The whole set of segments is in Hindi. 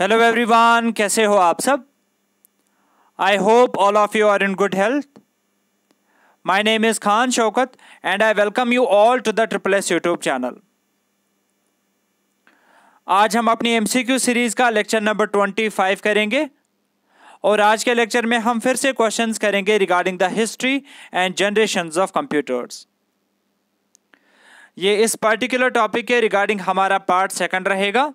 हेलो एवरीवन, कैसे हो आप सब? I hope all of you are in good health. My name is Khan Shaukat and I welcome you all to the triple S YouTube channel. आज हम अपनी एमसीक्यू सीरीज का लेक्चर नंबर 25 करेंगे और आज के लेक्चर में हम फिर से क्वेश्चंस करेंगे regarding the history and generations of computers. ये इस पर्टिकुलर टॉपिक के रिगार्डिंग हमारा पार्ट 2 रहेगा.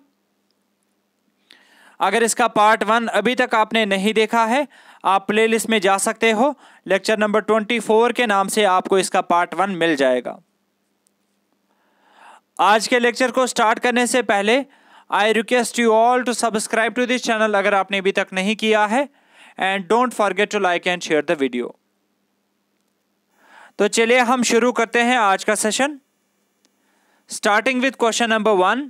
अगर इसका पार्ट 1 अभी तक आपने नहीं देखा है, आप प्लेलिस्ट में जा सकते हो. लेक्चर नंबर 24 के नाम से आपको इसका पार्ट 1 मिल जाएगा. आज के लेक्चर को स्टार्ट करने से पहले I request you all to subscribe to this channel अगर आपने अभी तक नहीं किया है, and don't forget to like and share the video. तो चलिए हम शुरू करते हैं आज का session, starting with question number 1.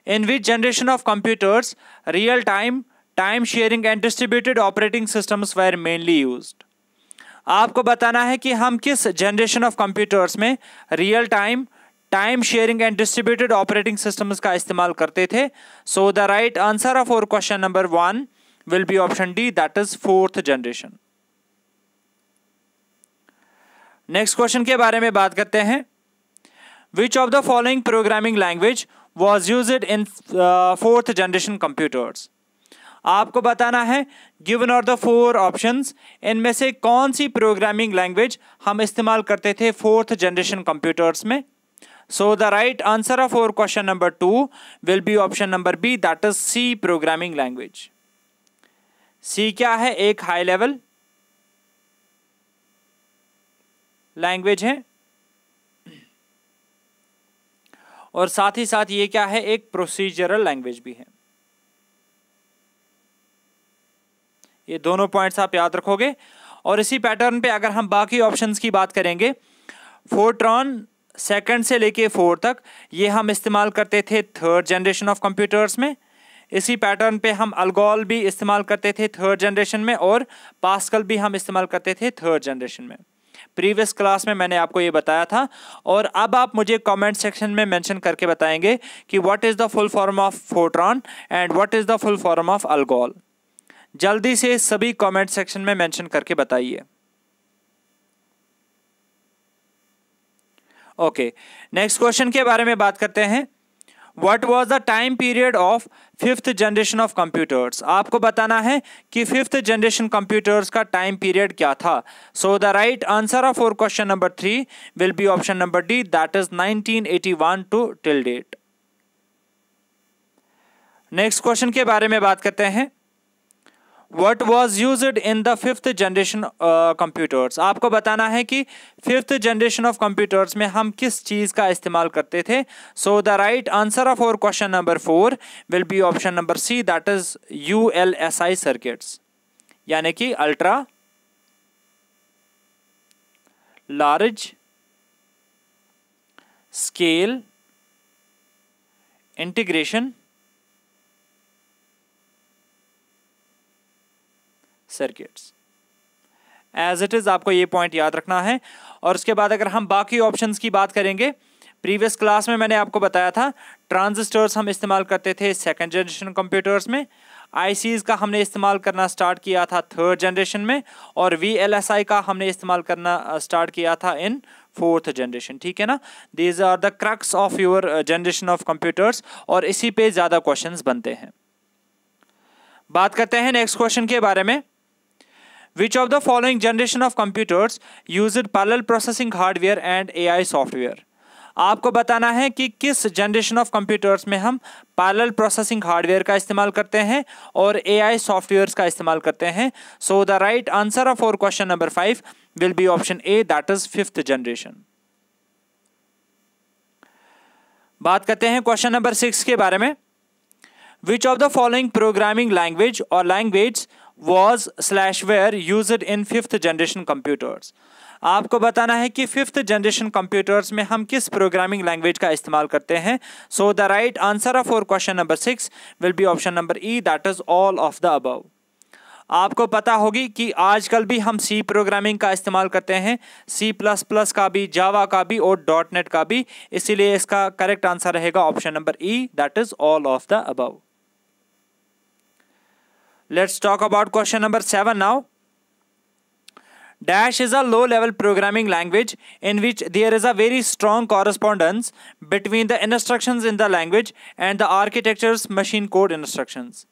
In which generation of computers real-time, time-sharing and distributed operating systems were mainly used? आपको बताना है कि हम किस जनरेशन ऑफ कंप्यूटर्स में real time, time sharing and distributed operating systems का इस्तेमाल करते थे. So the right answer of our question number 1 will be option D, that is 4th generation. Next question के बारे में बात करते हैं. Which of the following programming language was used in 4th generation computers? आपको बताना है given are the 4 options, इनमें से कौन सी प्रोग्रामिंग लैंग्वेज हम इस्तेमाल करते थे 4th जनरेशन कंप्यूटर्स में. So the right answer of our question number 2 will be option number B, that is C programming language. C क्या है? एक हाई लेवल लैंग्वेज है और साथ ही साथ ये क्या है? एक प्रोसीजरल लैंग्वेज भी है. ये दोनों पॉइंट्स आप याद रखोगे. और इसी पैटर्न पे अगर हम बाकी ऑप्शंस की बात करेंगे, फोर्ट्रॉन 2nd से लेके 4 तक ये हम इस्तेमाल करते थे 3rd जनरेशन ऑफ कंप्यूटर्स में. इसी पैटर्न पे हम अल्गोल भी इस्तेमाल करते थे 3rd जनरेशन में, और पास्कल भी हम इस्तेमाल करते थे 3rd जनरेशन में. प्रीवियस क्लास में मैंने आपको ये बताया था. और अब आप मुझे कमेंट सेक्शन में मेंशन करके बताएंगे कि what is the full form of Fortran and what is the full form of Algol. जल्दी से सभी कमेंट सेक्शन में मेंशन करके बताइए. ओके, नेक्स्ट क्वेश्चन के बारे में बात करते हैं. What was the time period of 5th generation of computers? आपको बताना है कि 5th generation computers का टाइम पीरियड क्या था. So the right answer of our question number 3 will be option number D, that is 1981 to till date. Next question के बारे में बात करते हैं. What was used in the 5th generation computers? आपको बताना है कि 5th generation of computers में हम किस चीज का इस्तेमाल करते थे. So the right answer of our question number 4 will be option number C, that is ULSI circuits, यानी कि ultra large scale integration circuits. As it is आपको ये पॉइंट याद रखना है. और उसके बाद अगर हम बाकी ऑप्शंस की बात करेंगे, प्रीवियस क्लास में मैंने आपको बताया था ट्रांजिस्टर्स हम इस्तेमाल करते थे 2nd जनरेशन कंप्यूटर्स में. आईसीज का हमने इस्तेमाल करना स्टार्ट किया था 3rd जनरेशन में, और VLSI का हमने इस्तेमाल करना स्टार्ट किया था इन 4th जनरेशन. ठीक है ना? These are the crux of your generation of computers, और इसी पे ज़्यादा क्वेश्चंस बनते हैं. बात करते हैं नेक्स्ट क्वेश्चन के बारे में. Which of the following generation of computers used parallel processing hardware and AI software? आपको बताना है कि किस जनरेशन ऑफ कंप्यूटर्स में हम पैरेलल प्रोसेसिंग हार्डवेयर का इस्तेमाल करते हैं और AI सॉफ्टवेयर्स का इस्तेमाल करते हैं. So the right answer of our question number 5 will be option A, that is 5th generation. बात करते हैं क्वेश्चन नंबर 6 के बारे में. Which of the following programming language or language was / were used in 5th generation computers? आपको बताना है कि 5th जनरेशन कंप्यूटर्स में हम किस प्रोग्रामिंग लैंग्वेज का इस्तेमाल करते हैं. So the right answer of our question number 6 will be option number E, that is all of the above. आपको पता होगी कि आजकल भी हम सी प्रोग्रामिंग का इस्तेमाल करते हैं, C++ का भी, जावा का भी और .NET का भी. इसीलिए इसका करेक्ट आंसर रहेगा option number E, that is all of the above. Let's talk about question number 7 now. Dash is a low-level programming language in which there is a very strong correspondence between the instructions in the language and the architecture's machine code instructions.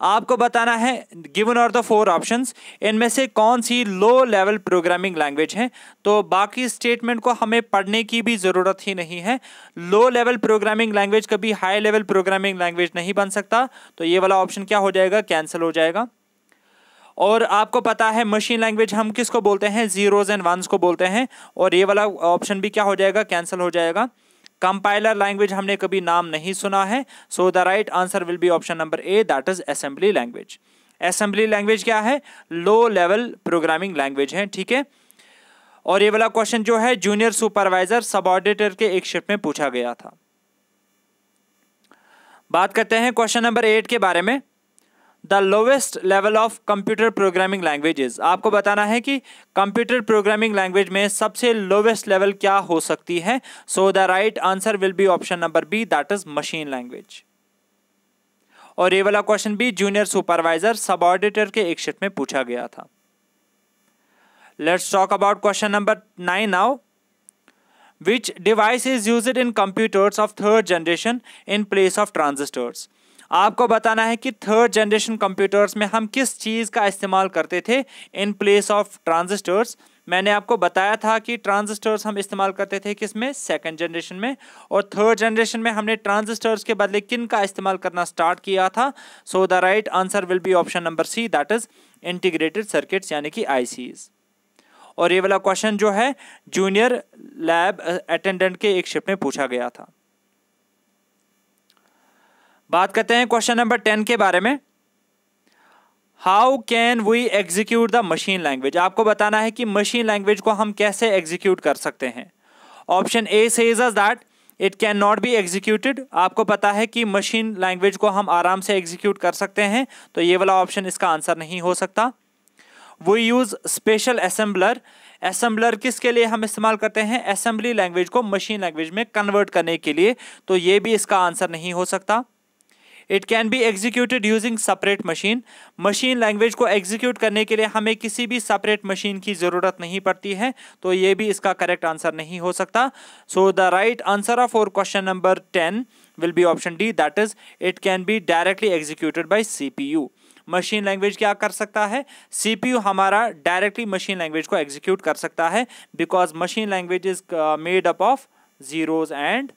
आपको बताना है गिवन आर द 4 ऑप्शंस, इनमें से कौन सी लो लेवल प्रोग्रामिंग लैंग्वेज है। तो बाकी स्टेटमेंट को हमें पढ़ने की भी ज़रूरत ही नहीं है। लो लेवल प्रोग्रामिंग लैंग्वेज कभी हाई लेवल प्रोग्रामिंग लैंग्वेज नहीं बन सकता, तो ये वाला ऑप्शन क्या हो जाएगा, कैंसिल हो जाएगा। और आपको पता है मशीन लैंग्वेज हम किसको बोलते हैं, जीरोज एंड वंस को बोलते हैं, और ये वाला ऑप्शन भी क्या हो जाएगा, कैंसिल हो जाएगा। कंपाइलर लैंग्वेज हमने कभी नाम नहीं सुना है, so the right answer will be option number A, that is assembly language. Assembly language क्या है, लो लेवल प्रोग्रामिंग लैंग्वेज है, ठीक है। और ये वाला क्वेश्चन जो है जूनियर सुपरवाइजर सबऑर्डिनेटर के एक शिफ्ट में पूछा गया था। बात करते हैं क्वेश्चन नंबर 8 के बारे में। The lowest level of computer programming languages, आपको बताना है कि कंप्यूटर प्रोग्रामिंग लैंग्वेज में सबसे लोवेस्ट लेवल क्या हो सकती है। So the right answer will be option number B, that is machine language. और ये वाला क्वेश्चन भी जूनियर सुपरवाइजर सबऑर्डिनेटर के एक शिफ्ट में पूछा गया था। Let's talk about question number 9 now. Which device is used in computers of third generation in place of transistors? आपको बताना है कि थर्ड जनरेशन कंप्यूटर्स में हम किस चीज़ का इस्तेमाल करते थे इन प्लेस ऑफ ट्रांजिस्टर्स। मैंने आपको बताया था कि ट्रांजिस्टर्स हम इस्तेमाल करते थे किस में, सेकंड जनरेशन में, और थर्ड जनरेशन में हमने ट्रांजिस्टर्स के बदले किन का इस्तेमाल करना स्टार्ट किया था। So the right answer will be option number C, that is integrated circuits यानी कि आईसीज। और ये वाला क्वेश्चन जो है जूनियर लैब अटेंडेंट के एक शिफ्ट में पूछा गया था। बात करते हैं क्वेश्चन नंबर 10 के बारे में। How can we execute the machine language, आपको बताना है कि मशीन लैंग्वेज को हम कैसे एग्जीक्यूट कर सकते हैं। Option A says us that it can not be executed, आपको पता है कि मशीन लैंग्वेज को हम आराम से एग्जीक्यूट कर सकते हैं, तो ये वाला ऑप्शन इसका आंसर नहीं हो सकता। वो यूज स्पेशल असेंबलर, असेंबलर किसके लिए हम इस्तेमाल करते हैं, असेंबली लैंग्वेज को मशीन लैंग्वेज में कन्वर्ट करने के लिए, तो ये भी इसका आंसर नहीं हो सकता। It can be executed using separate machine, machine language को एग्जीक्यूट करने के लिए हमें किसी भी सेपरेट मशीन की ज़रूरत नहीं पड़ती है, तो ये भी इसका करेक्ट आंसर नहीं हो सकता। So the right answer of for question number 10 will be option D, that is it can be directly executed by CPU. Machine language क्या कर सकता है, सीपीयू हमारा डायरेक्टली मशीन लैंग्वेज को एग्जीक्यूट कर सकता है, because machine language is made up of zeros and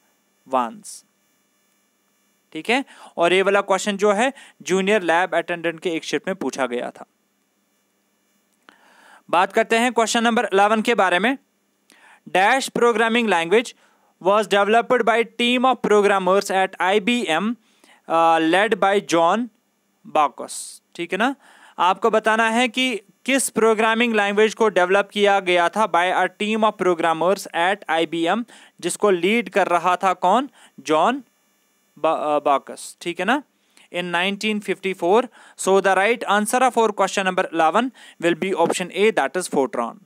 ones, ठीक है। और ये वाला क्वेश्चन जो है जूनियर लैब अटेंडेंट के एक शिफ्ट में पूछा गया था। बात करते हैं क्वेश्चन नंबर 11 के बारे में। Dash programming language was developed by team of programmers at IBM led by John Baucus, ठीक है ना। आपको बताना है कि किस प्रोग्रामिंग लैंग्वेज को डेवलप किया गया था by a team of programmers at IBM, जिसको लीड कर रहा था कौन, जॉन बाकस, ठीक है ना, in 1954. So the right answer of our question number 11 will be option A, that is Fortran.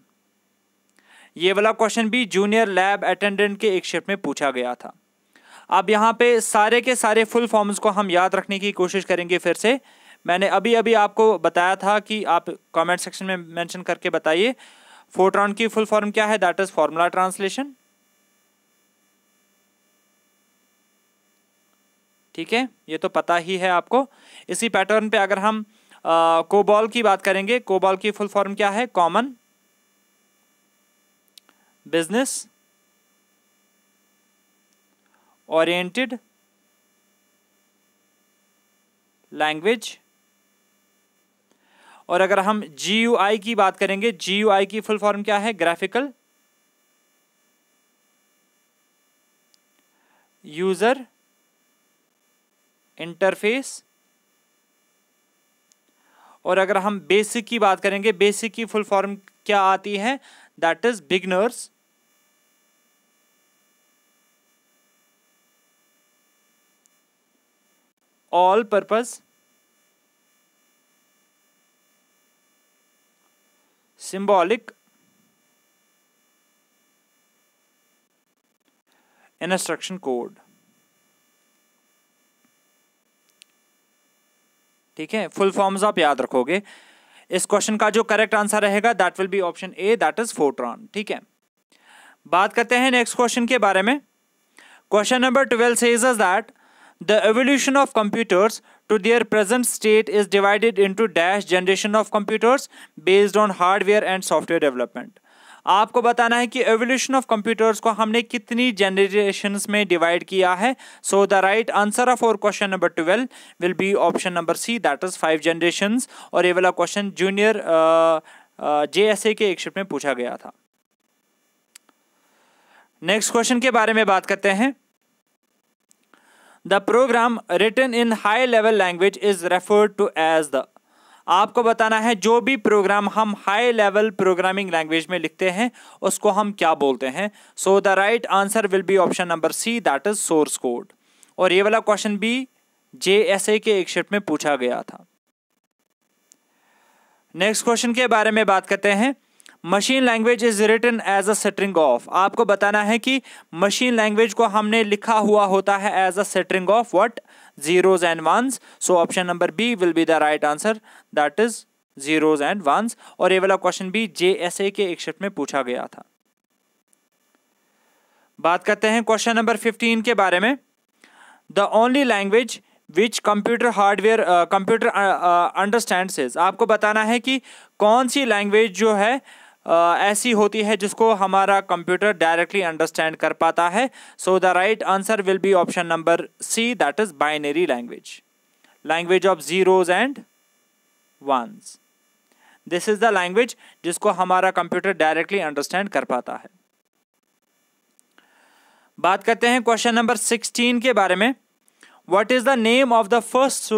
ये वाला क्वेश्चन भी जूनियर लैब अटेंडेंट के एक शिफ्ट में पूछा गया था। अब यहाँ पे सारे के सारे फुल फॉर्म्स को हम याद रखने की कोशिश करेंगे फिर से। मैंने अभी अभी आपको बताया था कि आप कमेंट सेक्शन में मेंशन करके बताइए फोर्ट्रॉन की फुल फॉर्म क्या है, दैट इज फॉर्मूला ट्रांसलेशन, ठीक है, ये तो पता ही है आपको। इसी पैटर्न पे अगर हम कोबॉल की बात करेंगे, कोबॉल की फुल फॉर्म क्या है, कॉमन बिजनेस ओरिएंटेड लैंग्वेज। और अगर हम GUI की बात करेंगे, GUI की फुल फॉर्म क्या है, ग्राफिकल यूजर इंटरफेस। और अगर हम बेसिक की बात करेंगे, बेसिक की फुल फॉर्म क्या आती है, that is beginners all purpose symbolic instruction code. ठीक है, फुल फॉर्म्स आप याद रखोगे। इस क्वेश्चन का जो करेक्ट आंसर रहेगा that will be option A, that is Fortran. ठीक है, बात करते हैं नेक्स्ट क्वेश्चन के बारे में। Question number 12 says us that the evolution of computers to their present state is divided into dash generation of computers based on hardware and software development। आपको बताना है कि एवोल्यूशन ऑफ कंप्यूटर्स को हमने कितनी जनरेशंस में डिवाइड किया है। So the right answer for question number 12 will be option number C, that is 5 generations. और ये वाला क्वेश्चन जूनियर JSA के एक शिफ्ट में पूछा गया था। नेक्स्ट क्वेश्चन के बारे में बात करते हैं। The program written in high level language is referred to as the. आपको बताना है जो भी प्रोग्राम हम हाई लेवल प्रोग्रामिंग लैंग्वेज में लिखते हैं उसको हम क्या बोलते हैं। So the right answer will be option number C, that is source code. और ये वाला क्वेश्चन भी JSA के एक शिफ्ट में पूछा गया था। नेक्स्ट क्वेश्चन के बारे में बात करते हैं। Machine language is written as a string of. आपको बताना है कि मशीन लैंग्वेज को हमने लिखा हुआ होता है as a string of what, zeros and ones। So option number B will be the right answer, that is zeros and ones। और ये वाला क्वेश्चन भी JSA के एक शिफ्ट में पूछा गया था। बात करते हैं क्वेश्चन नंबर 15 के बारे में। The only language which computer understands is. आपको बताना है कि कौन सी लैंग्वेज जो है ऐसी होती है जिसको हमारा कंप्यूटर डायरेक्टली अंडरस्टैंड कर पाता है। So the right answer will be option number C, that is binary language, language of zeros and ones. This is the language जिसको हमारा कंप्यूटर डायरेक्टली अंडरस्टैंड कर पाता है। बात करते हैं क्वेश्चन नंबर 16 के बारे में। What is the name of the first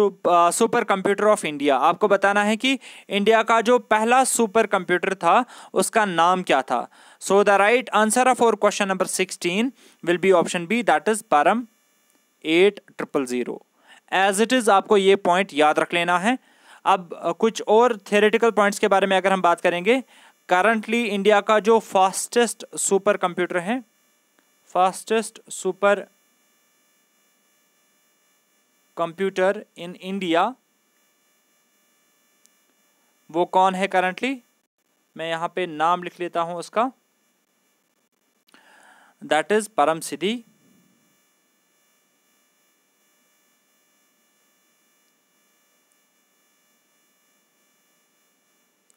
super computer of India. आपको बताना है कि इंडिया का जो पहला सुपर कंप्यूटर था उसका नाम क्या था। So the right answer for question number 16 will be option B, that is Param 8000। As it is आपको ये पॉइंट याद रख लेना है। अब कुछ और थियोरेटिकल पॉइंट्स के बारे में अगर हम बात करेंगे। करंटली इंडिया का जो फास्टेस्ट सुपर कंप्यूटर है, fastest super computer in India, वो कौन है करंटली। मैं यहां पे नाम लिख लेता हूं उसका, दैट इज परम सिद्धि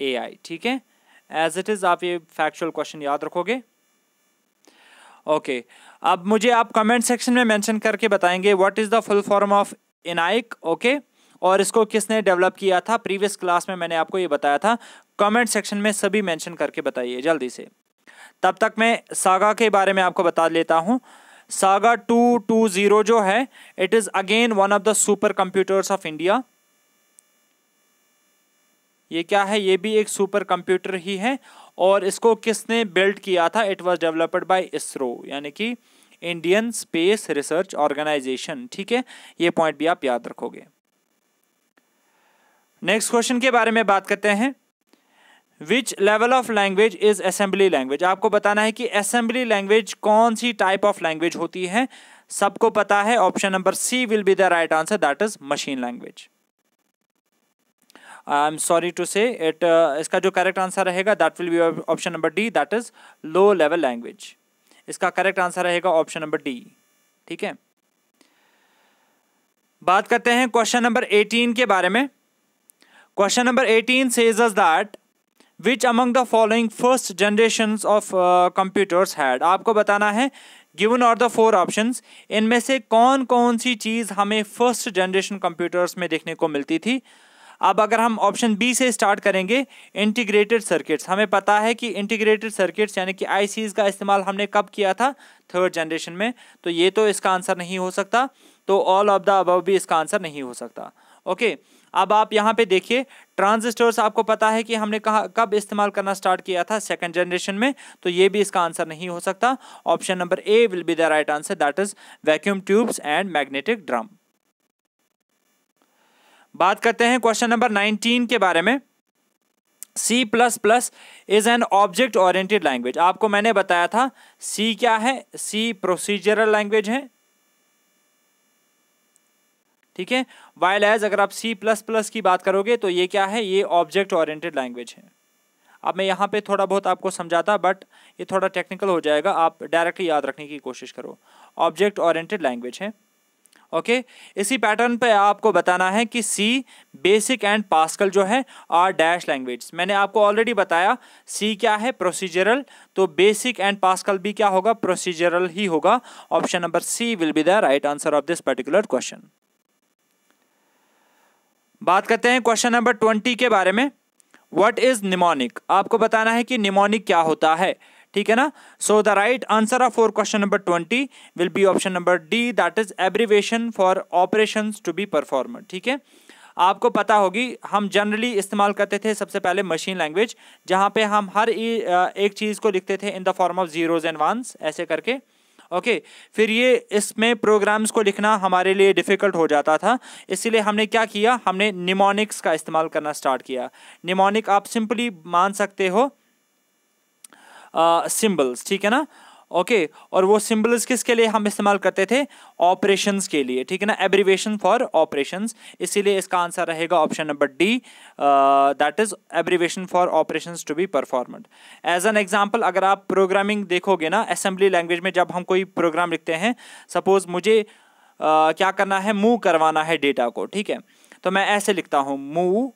AI। ठीक है, एज इट इज आप ये फैक्चुअल क्वेश्चन याद रखोगे। ओके, अब मुझे आप कमेंट सेक्शन में मेंशन करके बताएंगे what is the full form of ENIAC। Okay, और इसको किसने डेवलप किया था। प्रीवियस क्लास में मैंने आपको ये बताया था। कमेंट सेक्शन में सभी मेंशन करके बताइए जल्दी से। तब तक मैं सागा के बारे में आपको बता लेता हूँ। सागा 220 जो है, it is again one of the super computers of India. ये क्या है, ये भी एक सुपर कंप्यूटर ही है। और इसको किसने बिल्ड किया था, it was developed by ISRO, यानी कि इंडियन स्पेस रिसर्च ऑर्गेनाइजेशन। ठीक है, ये पॉइंट भी आप याद रखोगे। नेक्स्ट क्वेश्चन के बारे में बात करते हैं। Which level of language is assembly language. आपको बताना है कि असेंबली लैंग्वेज कौन सी टाइप ऑफ लैंग्वेज होती है। सबको पता है, option number C will be the right answer, that is machine language. I am sorry to say it, इसका जो करेक्ट आंसर रहेगा that will be option number D, that is low level language. इसका करेक्ट आंसर रहेगा ऑप्शन नंबर डी। ठीक है, बात करते हैं क्वेश्चन नंबर 18 के बारे में। Question number 18 says us that which among the following first generations of computers had। आपको बताना है given are the 4 options, इनमें से कौन कौन सी चीज हमें फर्स्ट जनरेशन कंप्यूटर्स में देखने को मिलती थी। अब अगर हम ऑप्शन बी से स्टार्ट करेंगे, इंटीग्रेटेड सर्किट्स। हमें पता है कि इंटीग्रेटेड सर्किट्स यानी कि ICs का इस्तेमाल हमने कब किया था, थर्ड जनरेशन में। तो ये तो इसका आंसर नहीं हो सकता, तो ऑल ऑफ द अबव भी इसका आंसर नहीं हो सकता। ओके, अब आप यहाँ पे देखिए, ट्रांजिस्टर्स आपको पता है कि हमने कब इस्तेमाल करना स्टार्ट किया था, सेकंड जनरेशन में। तो ये भी इसका आंसर नहीं हो सकता। Option number A will be the right answer, that is vacuum tubes and magnetic drum. बात करते हैं क्वेश्चन नंबर 19 के बारे में। C++ is an object oriented language. आपको मैंने बताया था C क्या है, C प्रोसीजरल लैंग्वेज है। ठीक है। वाइल एज अगर आप C++ की बात करोगे तो ये क्या है, ये ऑब्जेक्ट ओरिएंटेड लैंग्वेज है। अब मैं यहाँ पे थोड़ा बहुत आपको समझाता, बट ये थोड़ा टेक्निकल हो जाएगा, आप डायरेक्टली याद रखने की कोशिश करो। ऑब्जेक्ट ओरिएंटेड लैंग्वेज है। ओके, इसी पैटर्न पे आपको बताना है कि सी, बेसिक एंड पास्कल जो है आर डैश लैंग्वेज। मैंने आपको ऑलरेडी बताया सी क्या है, प्रोसीजरल, तो बेसिक एंड पास्कल भी क्या होगा, प्रोसीजरल ही होगा। Option number C will be the right answer of this particular question. बात करते हैं क्वेश्चन नंबर 20 के बारे में। व्हाट इज निमोनिक, आपको बताना है कि निमोनिक क्या होता है, ठीक है ना। So the right answer of for question number 20 will be option number D, that is abbreviation for operations to be performed. ठीक है, आपको पता होगी हम जनरली इस्तेमाल करते थे सबसे पहले मशीन लैंग्वेज, जहां पे हम हर एक चीज को लिखते थे in the form of zeros and ones ऐसे करके। ओके, फिर ये इसमें प्रोग्राम्स को लिखना हमारे लिए डिफ़िकल्ट हो जाता था, इसीलिए हमने क्या किया, हमने निमोनिक्स का इस्तेमाल करना स्टार्ट किया। निमोनिक आप सिंपली मान सकते हो सिंबल्स, ठीक है ना। ओके, और वो सिंबल्स किसके लिए हम इस्तेमाल करते थे, ऑपरेशंस के लिए, ठीक है ना, एब्रीवेशन फॉर ऑपरेशंस, इसीलिए इसका आंसर रहेगा option number D, that is abbreviation for operations to be performed. As an example, अगर आप प्रोग्रामिंग देखोगे ना, असेंबली लैंग्वेज में जब हम कोई प्रोग्राम लिखते हैं, सपोज मुझे क्या करना है, मूव करवाना है डेटा को, ठीक है, तो मैं ऐसे लिखता हूँ, मूव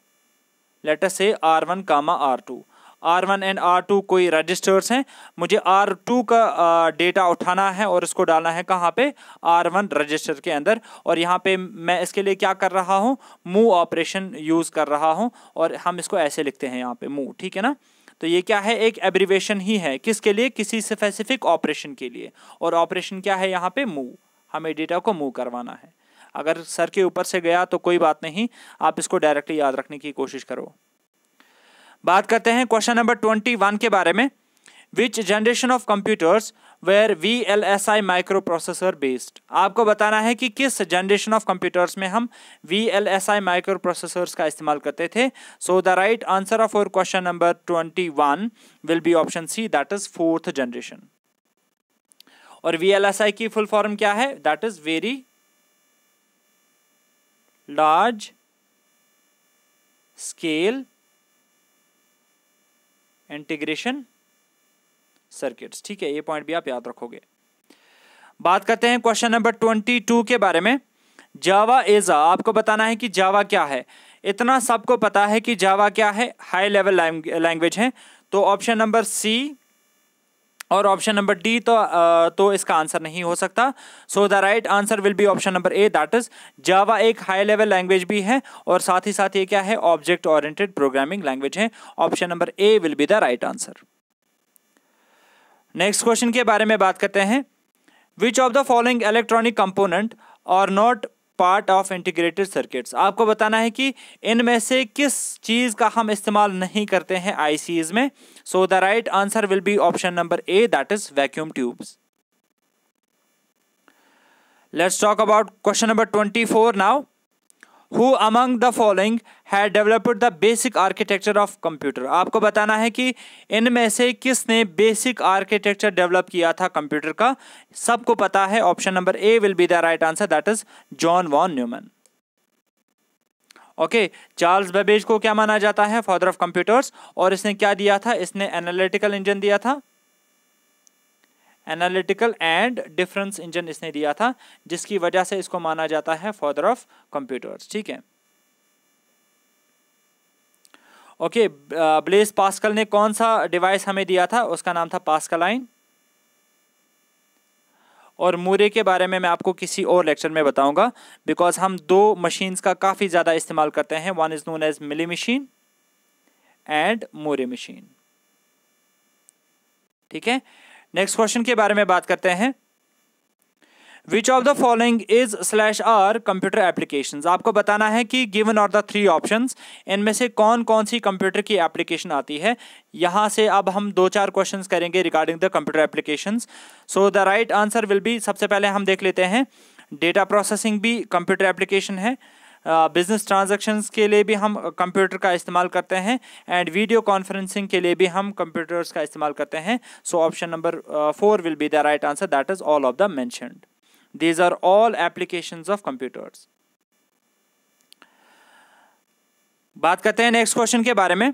लेट अस से R1, R2, R1 and R2 कोई रजिस्टर्स हैं, मुझे R2 का डेटा उठाना है और इसको डालना है कहाँ पे, R1 रजिस्टर के अंदर, और यहाँ पे मैं इसके लिए क्या कर रहा हूँ, मूव ऑपरेशन यूज़ कर रहा हूँ, और हम इसको ऐसे लिखते हैं यहाँ पे मूव, ठीक है ना। तो ये क्या है, एक एब्रीवेशन ही है, किसके लिए, किसी स्पेसिफिक ऑपरेशन के लिए, और ऑपरेशन क्या है यहाँ पे, मूव, हमें डेटा को मूव करवाना है। अगर सर के ऊपर से गया तो कोई बात नहीं, आप इसको डायरेक्टली याद रखने की कोशिश करो। बात करते हैं क्वेश्चन नंबर 21 के बारे में। Which generation of computers were VLSI microprocessor based, आपको बताना है कि किस जनरेशन ऑफ कंप्यूटर्स में हम VLSI माइक्रो प्रोसेसर्स का इस्तेमाल करते थे। So the right answer of our question number 21 will be option C, that is 4th generation. और VLSI की फुल फॉर्म क्या है, that is very large scale integration circuits, ठीक है, ये पॉइंट भी आप याद रखोगे। बात करते हैं क्वेश्चन नंबर 22 के बारे में। जावा इज आपको बताना है कि जावा क्या है। इतना सबको पता है कि जावा क्या है, हाई लेवल लैंग्वेज है, तो ऑप्शन नंबर सी और ऑप्शन नंबर डी तो इसका आंसर नहीं हो सकता। So the right answer will be option number A, that is Java एक हाई लेवल लैंग्वेज भी है, और साथ ही साथ ये क्या है, ऑब्जेक्ट ओरिएंटेड प्रोग्रामिंग लैंग्वेज है। Option number A will be the right answer. Next question के बारे में बात करते हैं। Which of the following electronic component are not part of integrated circuits, आपको बताना है कि इनमें से किस चीज का हम इस्तेमाल नहीं करते हैं आईसीज में। So the right answer will be option number A, that is vacuum tubes. Let's talk about question number 24 now. Who among the following had developed the basic architecture of computer, आपको बताना है कि इनमें से किसने बेसिक आर्किटेक्चर डेवलप किया था कंप्यूटर का। सबको पता है, option number A will be the right answer, that is John von Neumann. Okay, Charles Babbage को क्या माना जाता है, फादर ऑफ कंप्यूटर्स, और इसने क्या दिया था, इसने एनालिटिकल इंजन दिया था, एनालिटिकल एंड डिफरेंस इंजन इसने दिया था, जिसकी वजह से इसको माना जाता है फादर ऑफ कंप्यूटर्स, ठीक है। ओके, ब्लेस पास्कल ने कौन सा डिवाइस हमें दिया था, उसका नाम था पास्कलाइन। और मूरे के बारे में मैं आपको किसी और लेक्चर में बताऊंगा, बिकॉज हम दो मशीन्स का काफ़ी ज़्यादा इस्तेमाल करते हैं, one is known as Mealy machine and Moore machine, ठीक है। नेक्स्ट क्वेश्चन के बारे में बात करते हैं। Which of the following is /r computer applications, आपको बताना है कि गिवन आर द 3 ऑप्शंस, इनमें से कौन कौन सी कंप्यूटर की एप्लीकेशन आती है। यहां से अब हम 2-4 क्वेश्चंस करेंगे regarding the computer applications. So the right answer will B, सबसे पहले हम देख लेते हैं, डेटा प्रोसेसिंग भी कंप्यूटर एप्लीकेशन है, बिजनेस ट्रांजैक्शंस के लिए भी हम कंप्यूटर का इस्तेमाल करते हैं, एंड वीडियो कॉन्फ्रेंसिंग के लिए भी हम कंप्यूटर्स का इस्तेमाल करते हैं। So option number 4 will be the right answer, that is all of the mentioned. These are all applications of computers. बात करते हैं नेक्स्ट क्वेश्चन के बारे में।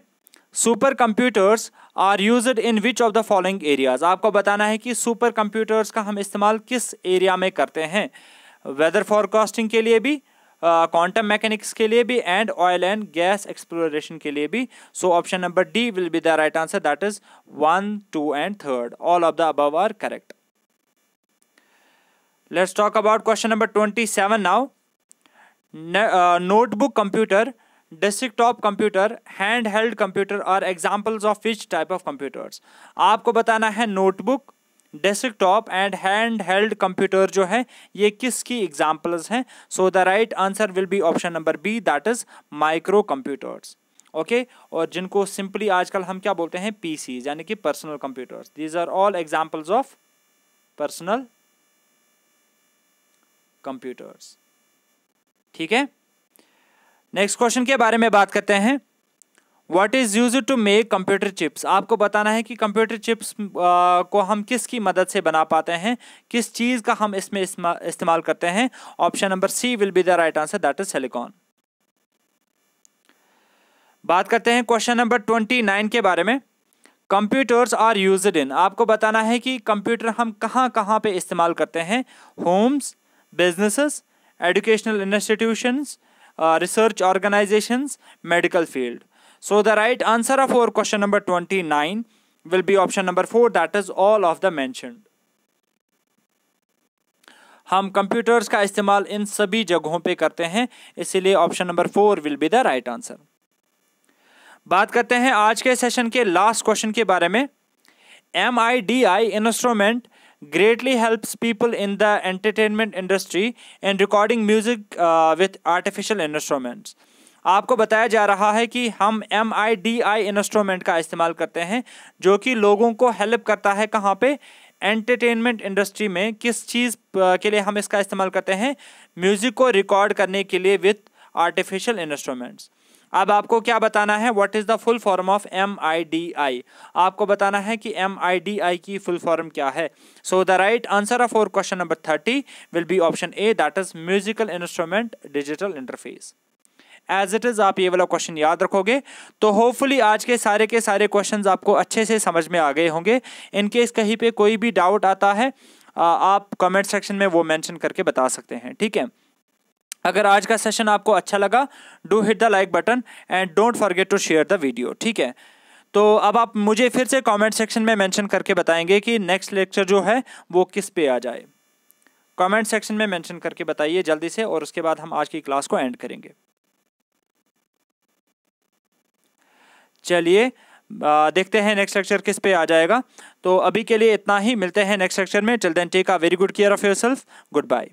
Super computers are used in which of the following areas. आपको बताना है कि सुपर कंप्यूटर्स का हम इस्तेमाल किस एरिया में करते हैं। वेदर फॉरकास्टिंग के लिए भी, क्वांटम मैकेनिक्स के लिए भी, and oil and gas exploration के लिए भी। So option number D will be the right answer, that is 1, 2 and 3. All of the above are correct. Let's talk about question number 27 now. Notebook computer, desktop computer, handheld computer are examples of which type of computers? आपको बताना है notebook, desktop and hand held computer जो है ये किसकी एग्जाम्पल्स हैं। So the right answer will be option number B, that is micro computers. Okay, और जिनको सिंपली आजकल हम क्या बोलते हैं, पीसी, यानी कि personal computers. These are all examples of personal computers. ठीक है, नेक्स्ट क्वेश्चन के बारे में बात करते हैं. What is used to make computer chips. आपको बताना है कि कंप्यूटर चिप्स को हम किसकी मदद से बना पाते हैं, किस चीज का हम इसमें इस्तेमाल करते हैं. Option number C will be the right answer, that is silicon. बात करते हैं क्वेश्चन नंबर 29 के बारे में. Computers are used in. आपको बताना है कि कंप्यूटर हम कहाँ कहाँ पे इस्तेमाल करते हैं. Homes, businesses, educational institutions, research organisations, medical field. So the right answer of our question number 29 will be option number 4, that is all of the mentioned. हम कंप्यूटर्स का इस्तेमाल इन सभी जगहों पे करते हैं, इसीलिए option number 4 will be the right answer. बात करते हैं आज के सेशन के लास्ट क्वेश्चन के बारे में. MIDI instrument greatly helps people in the entertainment industry in recording music with artificial instruments. आपको बताया जा रहा है कि हम MIDI इंस्ट्रूमेंट का इस्तेमाल करते हैं जो कि लोगों को हेल्प करता है. कहाँ पे, एंटरटेनमेंट इंडस्ट्री में. किस चीज़ के लिए हम इसका इस्तेमाल करते हैं, म्यूजिक को रिकॉर्ड करने के लिए विथ आर्टिफिशियल इंस्ट्रूमेंट्स. अब आपको क्या बताना है, what is the full form of MIDI. आपको बताना है कि MIDI की फुल फॉर्म क्या है. So the right answer of our question number 30 will be option A, that is musical instrument digital interface. As it is आप ये वाला क्वेश्चन याद रखोगे तो होपफुली आज के सारे क्वेश्चंस आपको अच्छे से समझ में आ गए होंगे. इनकेस कहीं पे कोई भी डाउट आता है आप कमेंट सेक्शन में वो मेंशन करके बता सकते हैं. ठीक है, अगर आज का सेशन आपको अच्छा लगा, do hit the like button and don't forget to share the video. ठीक है, तो अब आप मुझे फिर से कमेंट सेक्शन में मेंशन करके बताएंगे कि नेक्स्ट लेक्चर जो है वो किस पे आ जाए. कमेंट सेक्शन में मेंशन करके बताइए जल्दी से, और उसके बाद हम आज की क्लास को एंड करेंगे. चलिए देखते हैं नेक्स्ट लेक्चर किस पे आ जाएगा. तो अभी के लिए इतना ही, मिलते हैं नेक्स्ट लेक्चर में. Till then take a very good care of yourself. Good bye.